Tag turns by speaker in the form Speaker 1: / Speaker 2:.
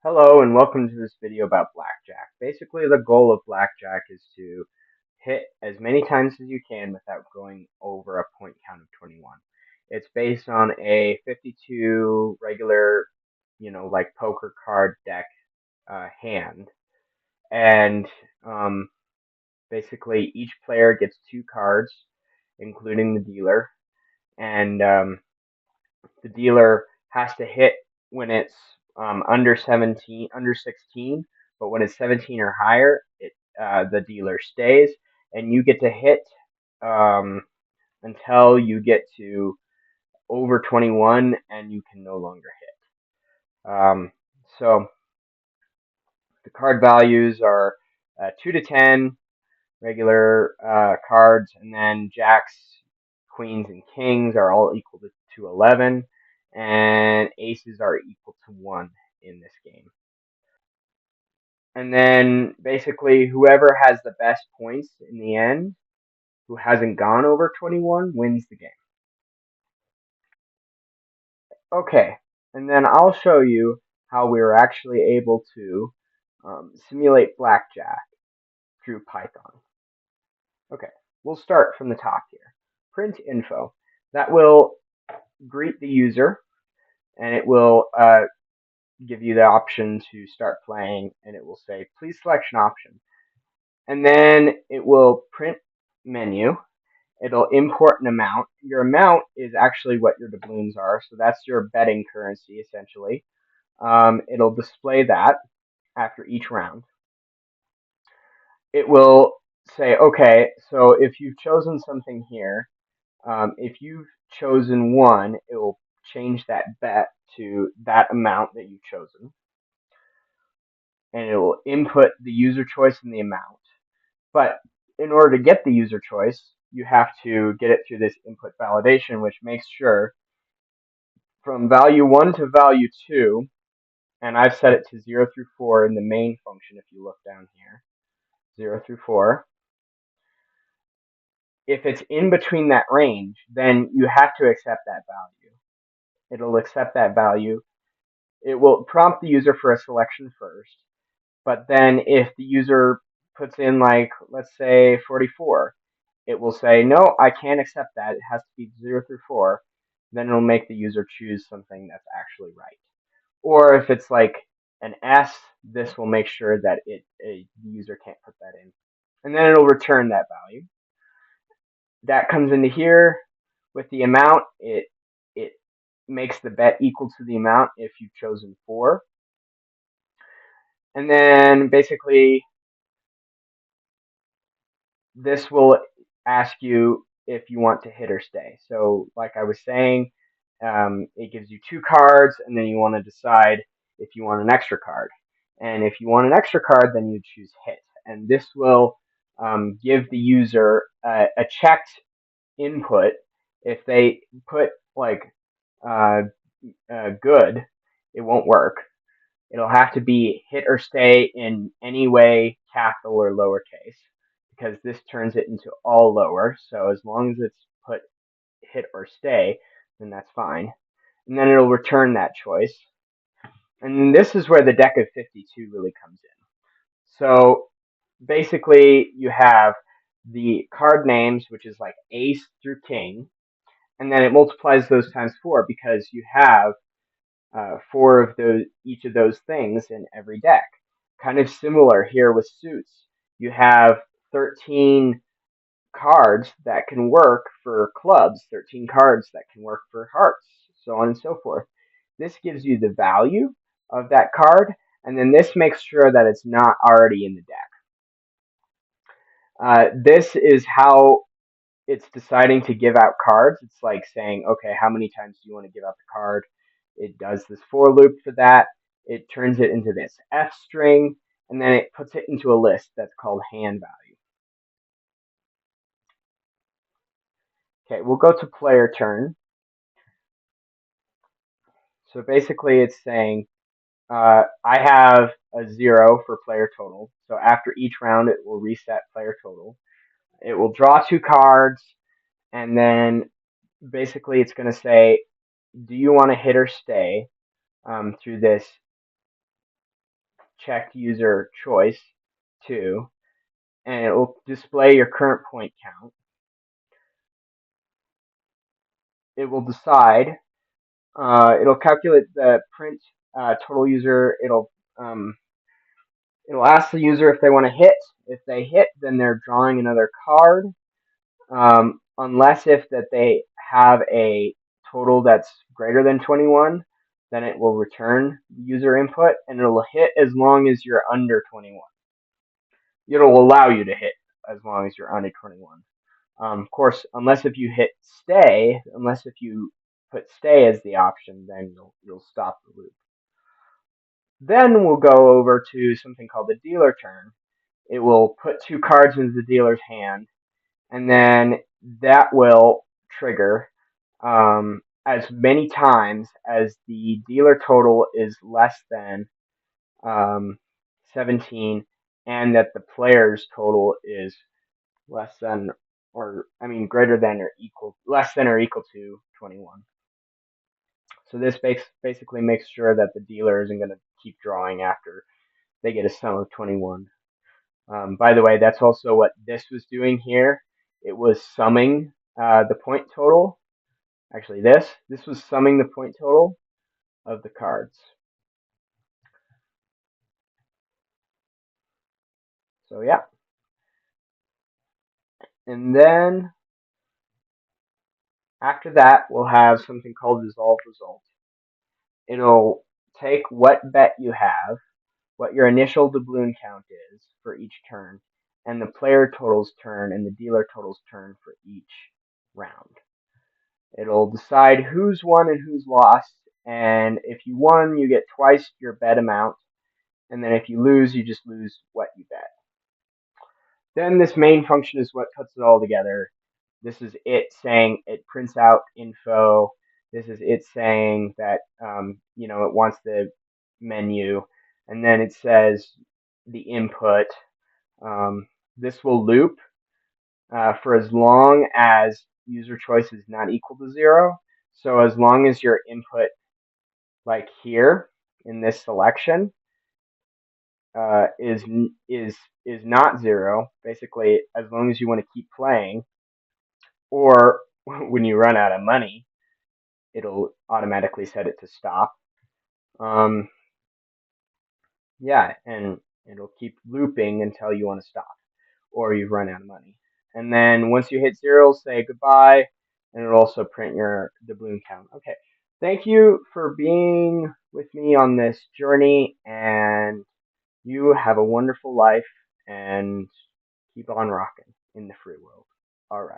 Speaker 1: Hello and welcome to this video about blackjack. Basically, the goal of blackjack is to hit as many times as you can without going over a point count of 21. It's based on a 52 regular, like poker card deck hand. And um, basically, each player gets two cards, including the dealer. And the dealer has to hit when it's under 16, but when it's 17 or higher, the dealer stays, and you get to hit um, until you get to over 21, and you can no longer hit. So the card values are 2 to 10 regular cards, and then jacks, queens, and kings are all equal to 11, and aces are equal to 1 in this game. And then basically, whoever has the best points in the end, who hasn't gone over 21, wins the game. Okay, and then I'll show you how we were actually able to simulate blackjack through Python. Okay, we'll start from the top here. Print info. That will greet the user, and it will give you the option to start playing, and it will say, please select an option. And then it will print menu. It'll import an amount. Your amount is actually what your doubloons are, so that's your betting currency, essentially. It'll display that after each round. It will say, okay, so if you've chosen something here, if you've chosen 1, it will change that bet to that amount that you've chosen, and it will input the user choice and the amount. But in order to get the user choice, you have to get it through this input validation, which makes sure from value 1 to value 2, and I've set it to 0 through 4 in the main function if you look down here, 0 through 4. If it's in between that range, then you have to accept that value. It'll accept that value. It will prompt the user for a selection first, but then if the user puts in, like, let's say 44, it will say, no, I can't accept that. It has to be 0 through 4. Then it'll make the user choose something that's actually right. Or if it's like an S, this will make sure that the user can't put that in. And then it'll return that value. That comes into here with the amount. It makes the bet equal to the amount if you've chosen 4. And then basically this will ask you if you want to hit or stay. So like I was saying, it gives you 2 cards, and then you want to decide if you want an extra card. And if you want an extra card, then you choose hit. And this will give the user a checked input. If they put like good, it won't work. It'll have to be hit or stay in any way, capital or lowercase, because this turns it into all lower. So as long as it's put hit or stay, then that's fine. And then it'll return that choice. And this is where the deck of 52 really comes in. So basically, you have the card names, which is like ace through king, and then it multiplies those times 4 because you have 4 of each of those things in every deck. Kind of similar here with suits. You have 13 cards that can work for clubs, 13 cards that can work for hearts, so on and so forth. This gives you the value of that card, and then this makes sure that it's not already in the deck. This is how it's deciding to give out cards. It's like saying, okay, how many times do you want to give out the card? It does this for loop for that. It turns it into this F string, and then it puts it into a list that's called hand value. Okay, we'll go to player turn. So basically it's saying I have a 0 for player total. So after each round, it will reset player total. It will draw 2 cards, and then basically it's going to say, do you want to hit or stay through this check user choice 2, and it will display your current point count. It will decide. It'll calculate the print total user. It'll ask the user if they want to hit. If they hit, then they're drawing another card. Unless if that they have a total that's greater than 21, then it will return the user input, and it'll hit as long as you're under 21. It'll allow you to hit as long as you're under 21. Of course, unless if you hit stay, unless if you put stay as the option, then you'll stop the loop. Then we'll go over to something called the dealer turn. It will put 2 cards into the dealer's hand, and then that will trigger as many times as the dealer total is less than 17, and that the player's total is less than, greater than or equal, less than or equal to 21. So this basically makes sure that the dealer isn't going to keep drawing after they get a sum of 21. By the way, that's also what this was doing here. It was summing the point total. Actually, this was summing the point total of the cards. So yeah. And then after that, we'll have something called resolve result. It'll take what bet you have, what your initial doubloon count is for each turn, and the player total's turn and the dealer total's turn for each round. It'll decide who's won and who's lost, and if you won, you get twice your bet amount, and then if you lose, you just lose what you bet. Then this main function is what puts it all together. This is it saying it prints out info. This is it saying that it wants the menu, and then it says the input. This will loop for as long as user choice is not equal to 0. So as long as your input, like here in this selection, is not 0, basically as long as you want to keep playing, or when you run out of money, it'll automatically set it to stop. Yeah, and it'll keep looping until you want to stop, or you've run out of money. And then once you hit 0, say goodbye, and it'll also print your doubloon count. Okay, thank you for being with me on this journey, and you have a wonderful life, and keep on rocking in the free world. All right.